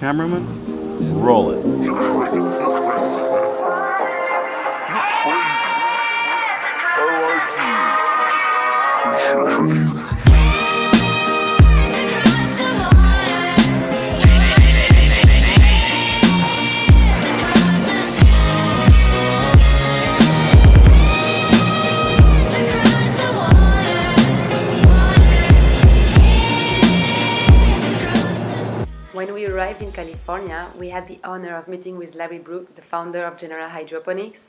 Cameraman, roll it. You're crazy. I like you. You're crazy. When we arrived in California, we had the honor of meeting with Larry Brooke, the founder of General Hydroponics.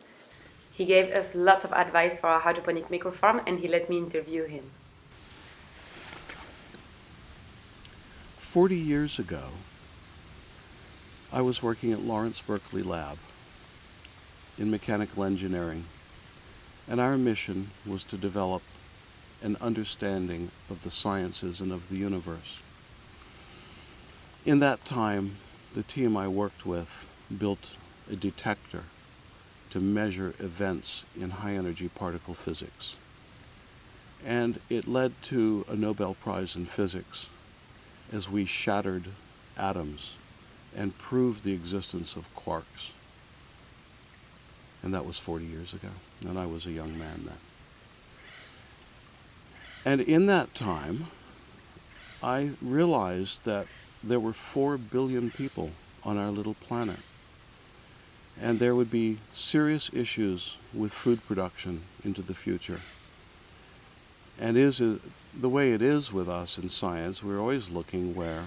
He gave us lots of advice for our hydroponic microfarm, and he let me interview him. 40 years ago, I was working at Lawrence Berkeley Lab in mechanical engineering, and our mission was to develop an understanding of the sciences and of the universe. In that time, the team I worked with built a detector to measure events in high-energy particle physics. And it led to a Nobel Prize in Physics as we shattered atoms and proved the existence of quarks. And that was 40 years ago, and I was a young man then. And in that time, I realized that there were 4 billion people on our little planet. And there would be serious issues with food production into the future. And the way it is with us in science, we're always looking where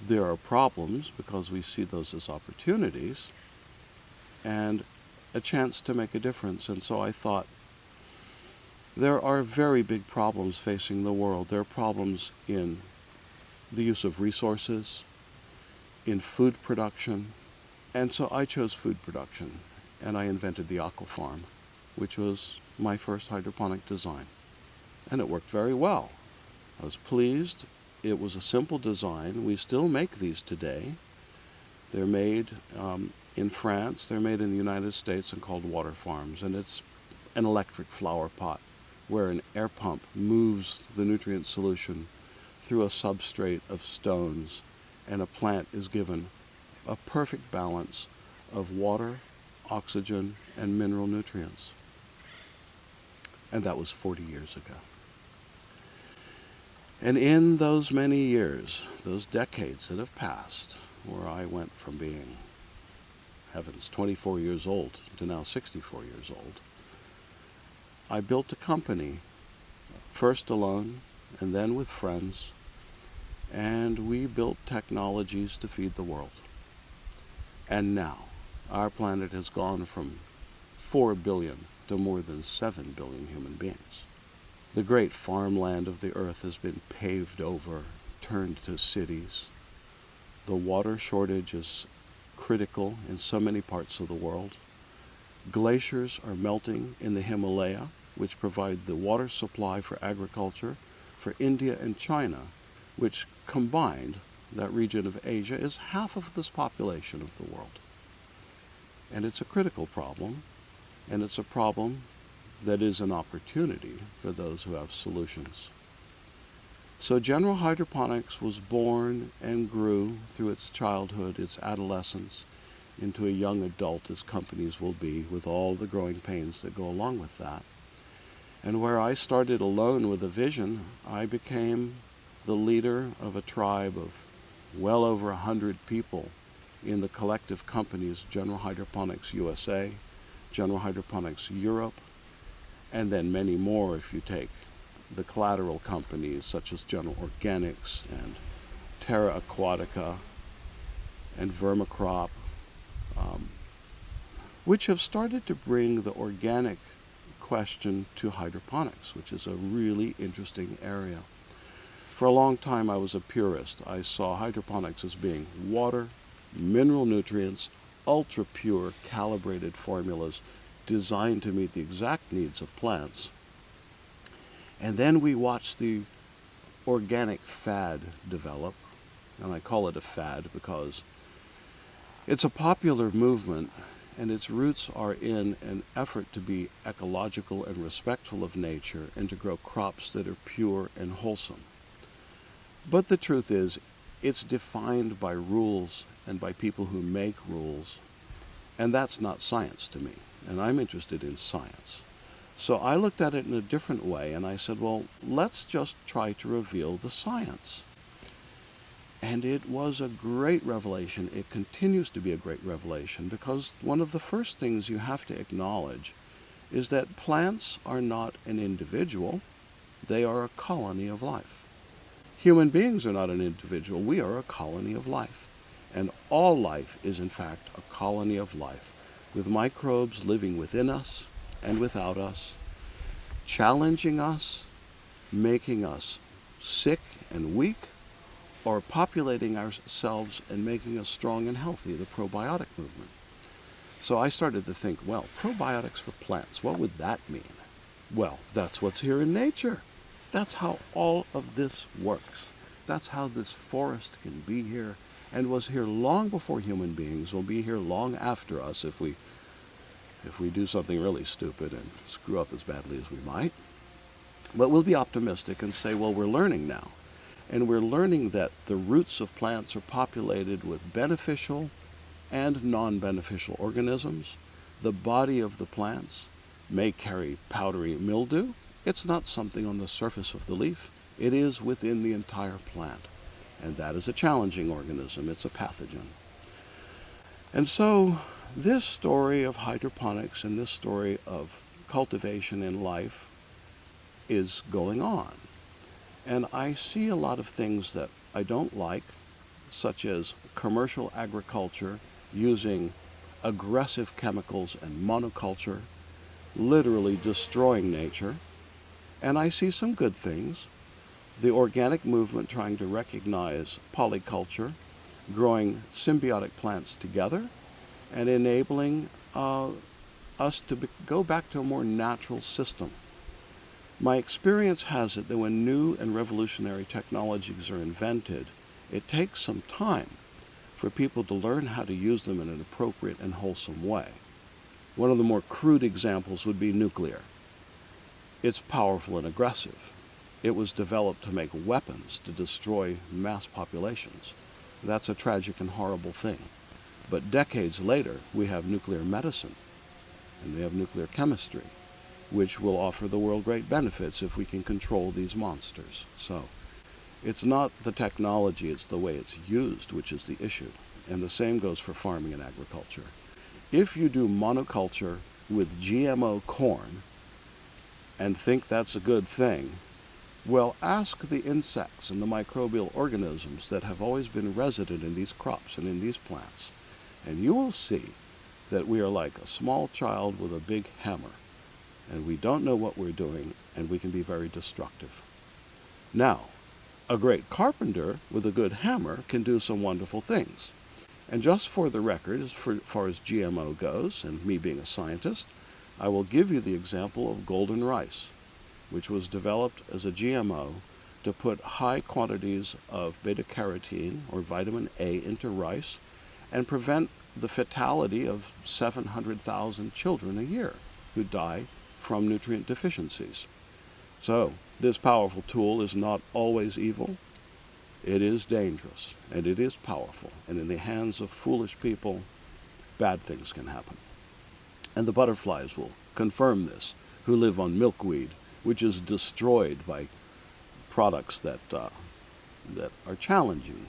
there are problems because we see those as opportunities and a chance to make a difference. And so I thought, there are very big problems facing the world. There are problems in the use of resources, in food production, and so I chose food production, and I invented the aqua farm, which was my first hydroponic design, and it worked very well. I was pleased. It was a simple design. We still make these today. They're made in France, they're made in the United States and called water farms, and it's an electric flower pot where an air pump moves the nutrient solution through a substrate of stones, and a plant is given a perfect balance of water, oxygen, and mineral nutrients. And that was 40 years ago. And in those many years, those decades that have passed, where I went from being, 24 years old to now 64 years old, I built a company, first alone and then with friends, and we built technologies to feed the world. And now, our planet has gone from 4 billion to more than 7 billion human beings. The great farmland of the earth has been paved over, turned to cities. The water shortage is critical in so many parts of the world. Glaciers are melting in the Himalaya, which provide the water supply for agriculture for India and China, which combined, that region of Asia, is half of this population of the world. And it's a critical problem, and it's a problem that is an opportunity for those who have solutions. So General Hydroponics was born and grew through its childhood, its adolescence, into a young adult, as companies will be, with all the growing pains that go along with that. And where I started alone with a vision, I became the leader of a tribe of well over 100 people in the collective companies General Hydroponics USA, General Hydroponics Europe, and then many more if you take the collateral companies such as General Organics and Terra Aquatica and Vermicrop, which have started to bring the organic question to hydroponics, which is a really interesting area. For a long time I was a purist. I saw hydroponics as being water, mineral nutrients, ultra pure calibrated formulas designed to meet the exact needs of plants. And then we watched the organic fad develop, and I call it a fad because it's a popular movement and its roots are in an effort to be ecological and respectful of nature and to grow crops that are pure and wholesome. But the truth is, it's defined by rules and by people who make rules, and that's not science to me, and I'm interested in science. So I looked at it in a different way, and I said, well, let's just try to reveal the science. And it was a great revelation. It continues to be a great revelation, because one of the first things you have to acknowledge is that plants are not an individual, they are a colony of life. Human beings are not an individual, we are a colony of life. And all life is in fact a colony of life, with microbes living within us and without us, challenging us, making us sick and weak, or populating ourselves and making us strong and healthy, the probiotic movement. So I started to think, well, probiotics for plants, what would that mean? Well, that's what's here in nature. That's how all of this works. That's how this forest can be here and was here long before human beings, will be here long after us if we do something really stupid and screw up as badly as we might. But we'll be optimistic and say, well, we're learning now. And we're learning that the roots of plants are populated with beneficial and non-beneficial organisms. The body of the plants may carry powdery mildew. It's not something on the surface of the leaf. It is within the entire plant. And that is a challenging organism. It's a pathogen. And so this story of hydroponics and this story of cultivation in life is going on. And I see a lot of things that I don't like, such as commercial agriculture using aggressive chemicals and monoculture, literally destroying nature. And I see some good things. The organic movement trying to recognize polyculture, growing symbiotic plants together, and enabling us to go back to a more natural system. My experience has it that when new and revolutionary technologies are invented, it takes some time for people to learn how to use them in an appropriate and wholesome way. One of the more crude examples would be nuclear. It's powerful and aggressive. It was developed to make weapons to destroy mass populations. That's a tragic and horrible thing. But decades later, we have nuclear medicine, and we have nuclear chemistry, which will offer the world great benefits if we can control these monsters. So it's not the technology, it's the way it's used which is the issue. And the same goes for farming and agriculture. If you do monoculture with GMO corn and think that's a good thing, well, ask the insects and the microbial organisms that have always been resident in these crops and in these plants, and you will see that we are like a small child with a big hammer, and we don't know what we're doing, and we can be very destructive. Now, a great carpenter with a good hammer can do some wonderful things. And just for the record, as far as GMO goes, and me being a scientist, I will give you the example of golden rice, which was developed as a GMO to put high quantities of beta-carotene, or vitamin A, into rice and prevent the fatality of 700,000 children a year who die from nutrient deficiencies. So, this powerful tool is not always evil. It is dangerous, and it is powerful, and in the hands of foolish people, bad things can happen. And the butterflies will confirm this, who live on milkweed, which is destroyed by products that are challenging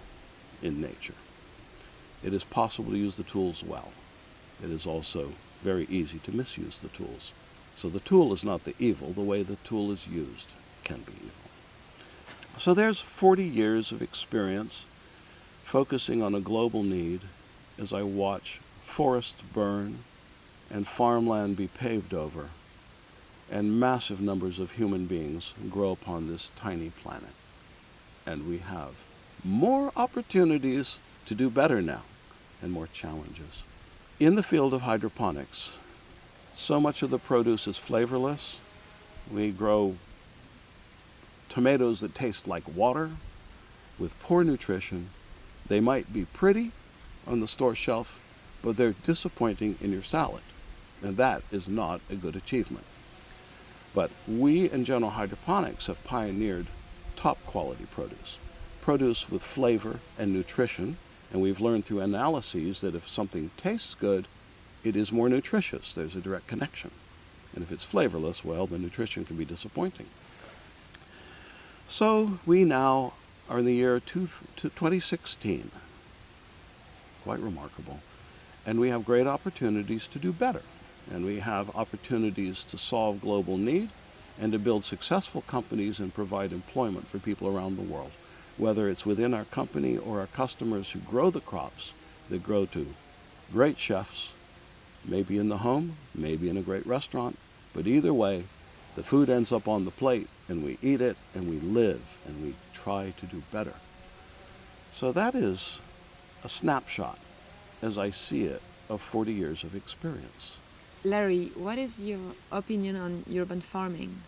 in nature. It is possible to use the tools well. It is also very easy to misuse the tools. So the tool is not the evil. The way the tool is used can be evil. So there's 40 years of experience focusing on a global need as I watch forests burn and farmland be paved over and massive numbers of human beings grow upon this tiny planet. And we have more opportunities to do better now and more challenges. In the field of hydroponics, so much of the produce is flavorless. We grow tomatoes that taste like water with poor nutrition. They might be pretty on the store shelf, but they're disappointing in your salad. And that is not a good achievement. But we in General Hydroponics have pioneered top quality produce produce with flavor and nutrition, and we've learned through analyses that if something tastes good, it is more nutritious. There's a direct connection. And if it's flavorless, well, the nutrition can be disappointing. So we now are in the year 2016. Quite remarkable. And we have great opportunities to do better. And we have opportunities to solve global need and to build successful companies and provide employment for people around the world, whether it's within our company or our customers who grow the crops that grow to great chefs, maybe in the home, maybe in a great restaurant, but either way, the food ends up on the plate and we eat it and we live and we try to do better. So that is a snapshot, as I see it, of 40 years of experience. Larry, what is your opinion on urban farming?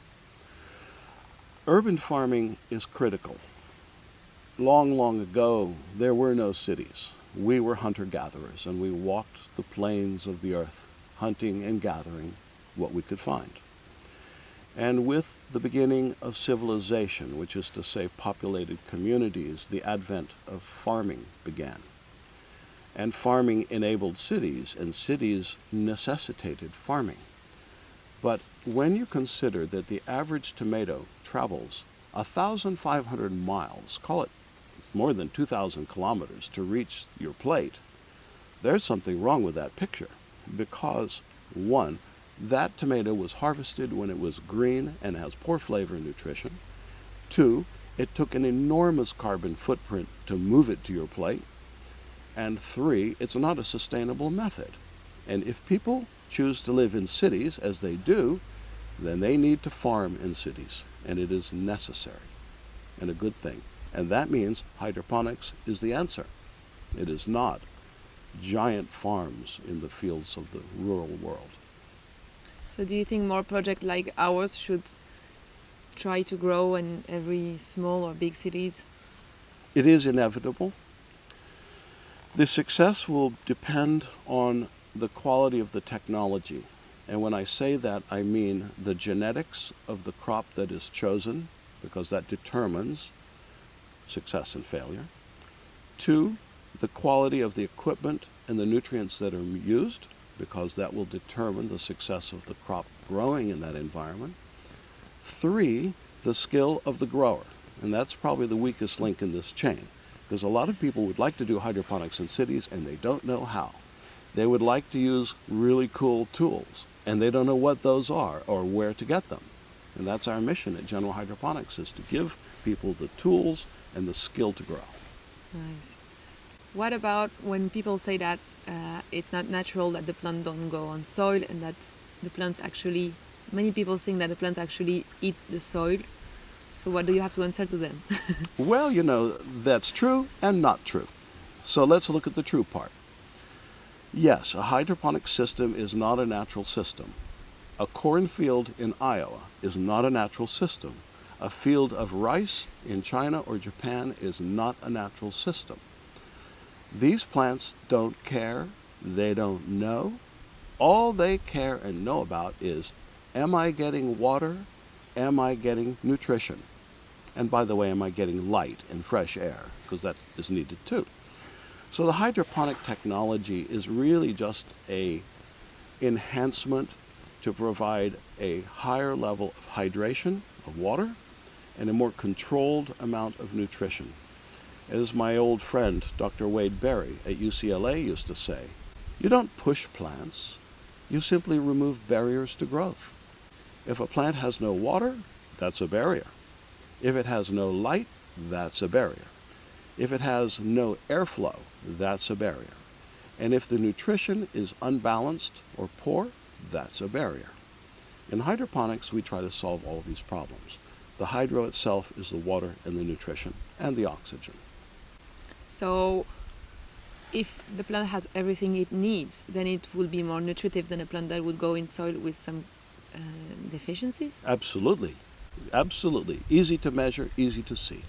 Urban farming is critical. Long, long ago, there were no cities. We were hunter-gatherers, and we walked the plains of the earth, hunting and gathering what we could find. And with the beginning of civilization, which is to say populated communities, the advent of farming began. And farming enabled cities, and cities necessitated farming. But when you consider that the average tomato travels 1,500 miles, call it more than 2,000 kilometers, to reach your plate, there's something wrong with that picture. Because, one, that tomato was harvested when it was green and has poor flavor and nutrition. Two, it took an enormous carbon footprint to move it to your plate. And three, it's not a sustainable method. And if people choose to live in cities, as they do, then they need to farm in cities. And it is necessary and a good thing. And that means hydroponics is the answer. It is not giant farms in the fields of the rural world. So do you think more projects like ours should try to grow in every small or big cities? It is inevitable. The success will depend on the quality of the technology. And when I say that, I mean the genetics of the crop that is chosen, because that determines success and failure. Two, the quality of the equipment and the nutrients that are used, because that will determine the success of the crop growing in that environment. Three, the skill of the grower. And that's probably the weakest link in this chain, because a lot of people would like to do hydroponics in cities and they don't know how. They would like to use really cool tools and they don't know what those are or where to get them. And that's our mission at General Hydroponics, is to give people the tools and the skill to grow. Nice. What about when people say that it's not natural that the plants don't go on soil and that the plants actually, many people think that the plants actually eat the soil. So what do you have to answer to them? Well, you know, that's true and not true. So let's look at the true part. Yes, a hydroponic system is not a natural system. A cornfield in Iowa is not a natural system. A field of rice in China or Japan is not a natural system. These plants don't care, they don't know. All they care and know about is, am I getting water? Am I getting nutrition? And by the way, am I getting light and fresh air? Because that is needed too. So the hydroponic technology is really just an enhancement to provide a higher level of hydration, of water, and a more controlled amount of nutrition. As my old friend, Dr. Wade Berry at UCLA used to say, you don't push plants, you simply remove barriers to growth. If a plant has no water, that's a barrier. If it has no light, that's a barrier. If it has no airflow, that's a barrier. And if the nutrition is unbalanced or poor, that's a barrier. In hydroponics, we try to solve all of these problems. The hydro itself is the water and the nutrition and the oxygen. So if the plant has everything it needs, then it will be more nutritive than a plant that would go in soil with some deficiencies? Absolutely. Absolutely. Easy to measure, easy to see.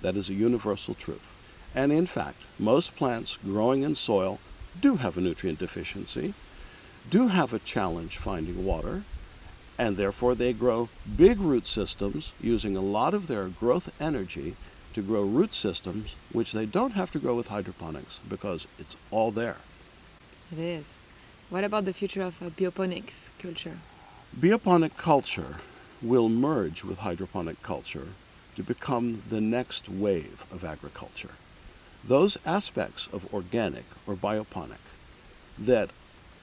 That is a universal truth. And in fact, most plants growing in soil do have a nutrient deficiency, do have a challenge finding water, and therefore they grow big root systems using a lot of their growth energy to grow root systems, which they don't have to grow with hydroponics because it's all there. It is. What about the future of bioponics culture? Bioponic culture will merge with hydroponic culture to become the next wave of agriculture. Those aspects of organic or bioponic that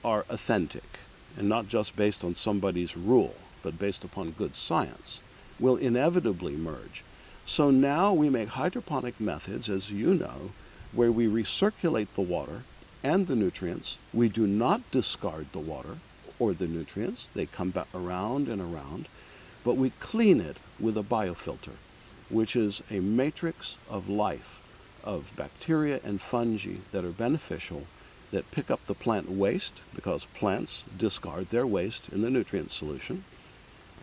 are authentic and not just based on somebody's rule, but based upon good science, will inevitably merge. So now we make hydroponic methods, as you know, where we recirculate the water and the nutrients. We do not discard the water or the nutrients. They come back around and around, but we clean it with a biofilter, which is a matrix of life, of bacteria and fungi that are beneficial, that pick up the plant waste, because plants discard their waste in the nutrient solution.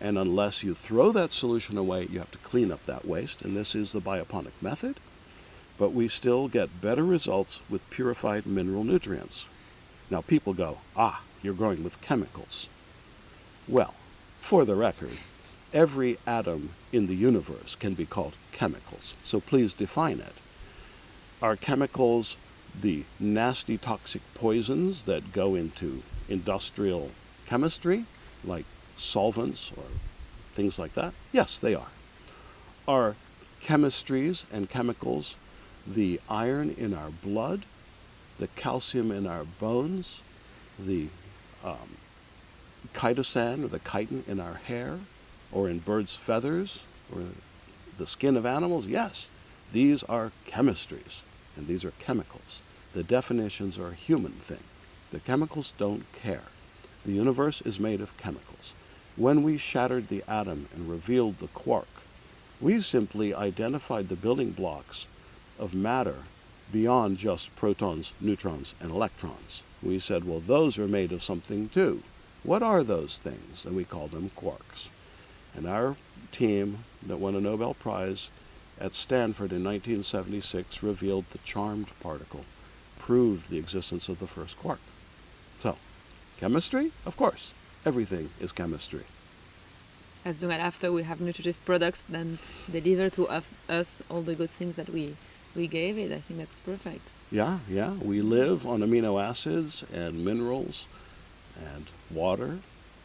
And unless you throw that solution away, you have to clean up that waste, and this is the bioponic method. But we still get better results with purified mineral nutrients. Now people go, you're growing with chemicals. Well, for the record, every atom in the universe can be called chemicals, so please define it. Are chemicals the nasty toxic poisons that go into industrial chemistry, like solvents or things like that? Yes, they are. Are chemistries and chemicals the iron in our blood, the calcium in our bones, the chitosan or the chitin in our hair, or in birds' feathers, or the skin of animals? Yes, these are chemistries, and these are chemicals. The definitions are a human thing. The chemicals don't care. The universe is made of chemicals. When we shattered the atom and revealed the quark, we simply identified the building blocks of matter beyond just protons, neutrons, and electrons. We said, well, those are made of something too. What are those things? And we called them quarks. And our team that won a Nobel Prize at Stanford in 1976 revealed the charmed particle, proved the existence of the first quark. So, chemistry? Of course. Everything is chemistry. As long as after we have nutritive products, then deliver to us all the good things that we gave it. I think that's perfect. Yeah. We live on amino acids and minerals and water.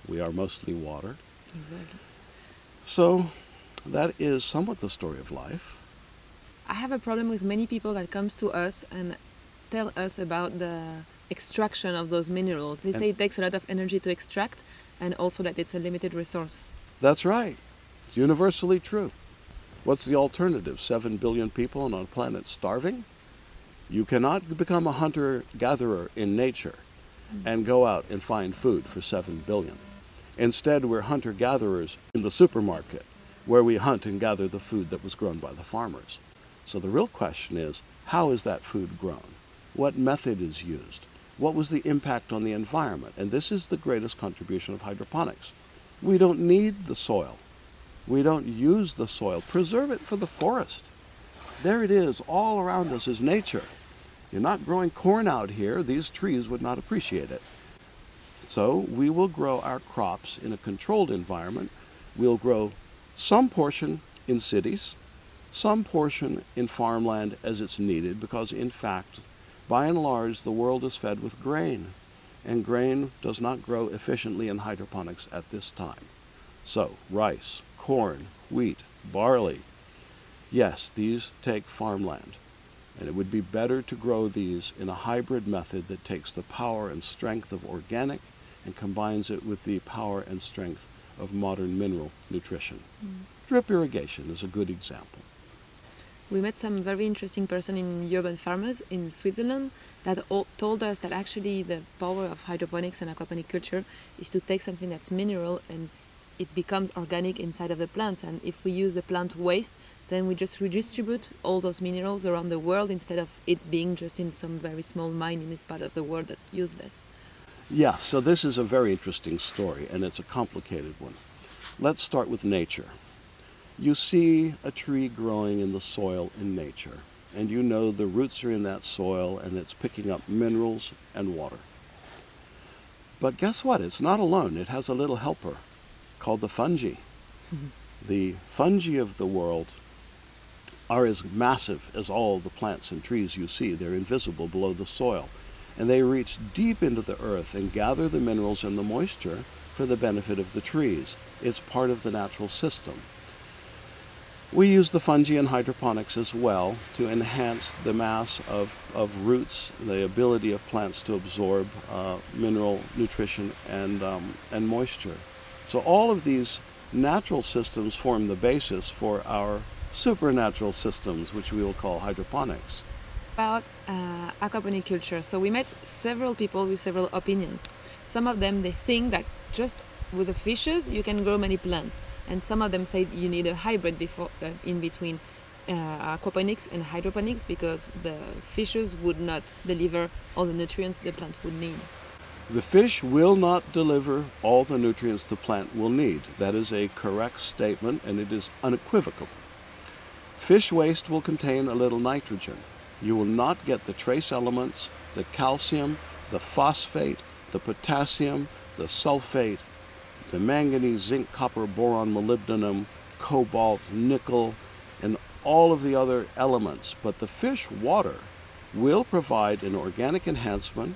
We are mostly water. Exactly. So that is somewhat the story of life. I have a problem with many people that comes to us and tell us about the extraction of those minerals. They say it takes a lot of energy to extract, and also that it's a limited resource. That's right. It's universally true. What's the alternative? 7 billion people on a planet starving? You cannot become a hunter-gatherer in nature and go out and find food for 7 billion. Instead, we're hunter-gatherers in the supermarket, where we hunt and gather the food that was grown by the farmers. So the real question is, how is that food grown? What method is used? What was the impact on the environment? And this is the greatest contribution of hydroponics. We don't need the soil. We don't use the soil. Preserve it for the forest. There it is. All around us is nature. You're not growing corn out here. These trees would not appreciate it. So we will grow our crops in a controlled environment. We'll grow some portion in cities, some portion in farmland as it's needed, because in fact, by and large, the world is fed with grain, and grain does not grow efficiently in hydroponics at this time. So rice, corn, wheat, barley, yes, these take farmland, and it would be better to grow these in a hybrid method that takes the power and strength of organic and combines it with the power and strength of modern mineral nutrition. Drip irrigation is a good example. We met some very interesting person in urban farmers in Switzerland that told us that actually the power of hydroponics and aquaponic culture is to take something that's mineral and it becomes organic inside of the plants. And if we use the plant waste, then we just redistribute all those minerals around the world instead of it being just in some very small mine in this part of the world that's useless. Yeah, so this is a very interesting story, and it's a complicated one. Let's start with nature. You see a tree growing in the soil in nature, and you know the roots are in that soil and it's picking up minerals and water. But guess what? It's not alone. It has a little helper called the fungi. The fungi of the world are as massive as all the plants and trees you see. They're invisible below the soil. And they reach deep into the earth and gather the minerals and the moisture for the benefit of the trees. It's part of the natural system. We use the fungi in hydroponics as well to enhance the mass of roots, the ability of plants to absorb mineral nutrition and moisture. So all of these natural systems form the basis for our supernatural systems, which we will call hydroponics. About aquaponic culture. So we met several people with several opinions. Some of them, they think that just with the fishes you can grow many plants, and some of them say you need a hybrid in between aquaponics and hydroponics, because the fishes would not deliver all the nutrients the plant would need. The fish will not deliver all the nutrients the plant will need. That is a correct statement, and it is unequivocal. Fish waste will contain a little nitrogen. You will not get the trace elements, the calcium, the phosphate, the potassium, the sulfate, the manganese, zinc, copper, boron, molybdenum, cobalt, nickel, and all of the other elements. But the fish water will provide an organic enhancement,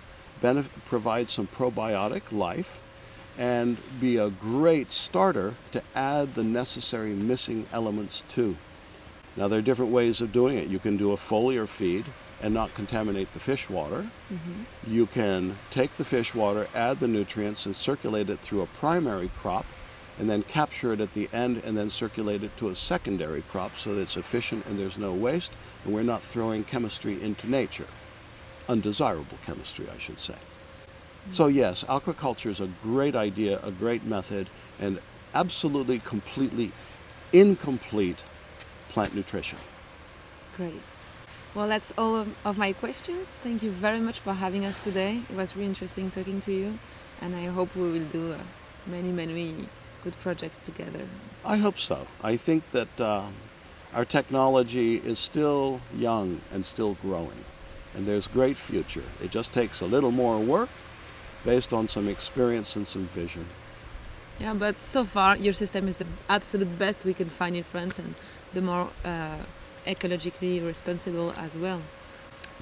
provide some probiotic life, and be a great starter to add the necessary missing elements to. Now, there are different ways of doing it. You can do a foliar feed and not contaminate the fish water. Mm-hmm. You can take the fish water, add the nutrients, and circulate it through a primary crop, and then capture it at the end and then circulate it to a secondary crop so that it's efficient and there's no waste, and we're not throwing chemistry into nature. Undesirable chemistry, I should say. Mm-hmm. So yes, aquaculture is a great idea, a great method, and absolutely, completely incomplete plant nutrition. Great. Well, that's all of my questions. Thank you very much for having us today. It was really interesting talking to you, and I hope we will do many, many good projects together. I hope so. I think that our technology is still young and still growing, and there's great future. It just takes a little more work based on some experience and some vision. Yeah, but so far your system is the absolute best we can find in France, and the more ecologically responsible as well.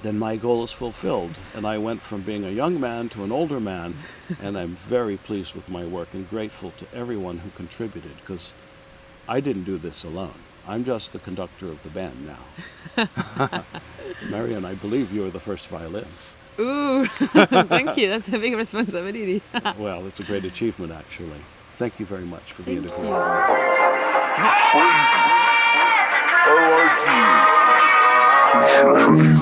Then my goal is fulfilled, and I went from being a young man to an older man, and I'm very pleased with my work and grateful to everyone who contributed, because I didn't do this alone. I'm just the conductor of the band now. Marion, I believe you were the first violin. Ooh, thank you. That's a big responsibility. Well, it's a great achievement, actually. Thank you very much for the Thank interview. You're crazy. I like you. You're crazy.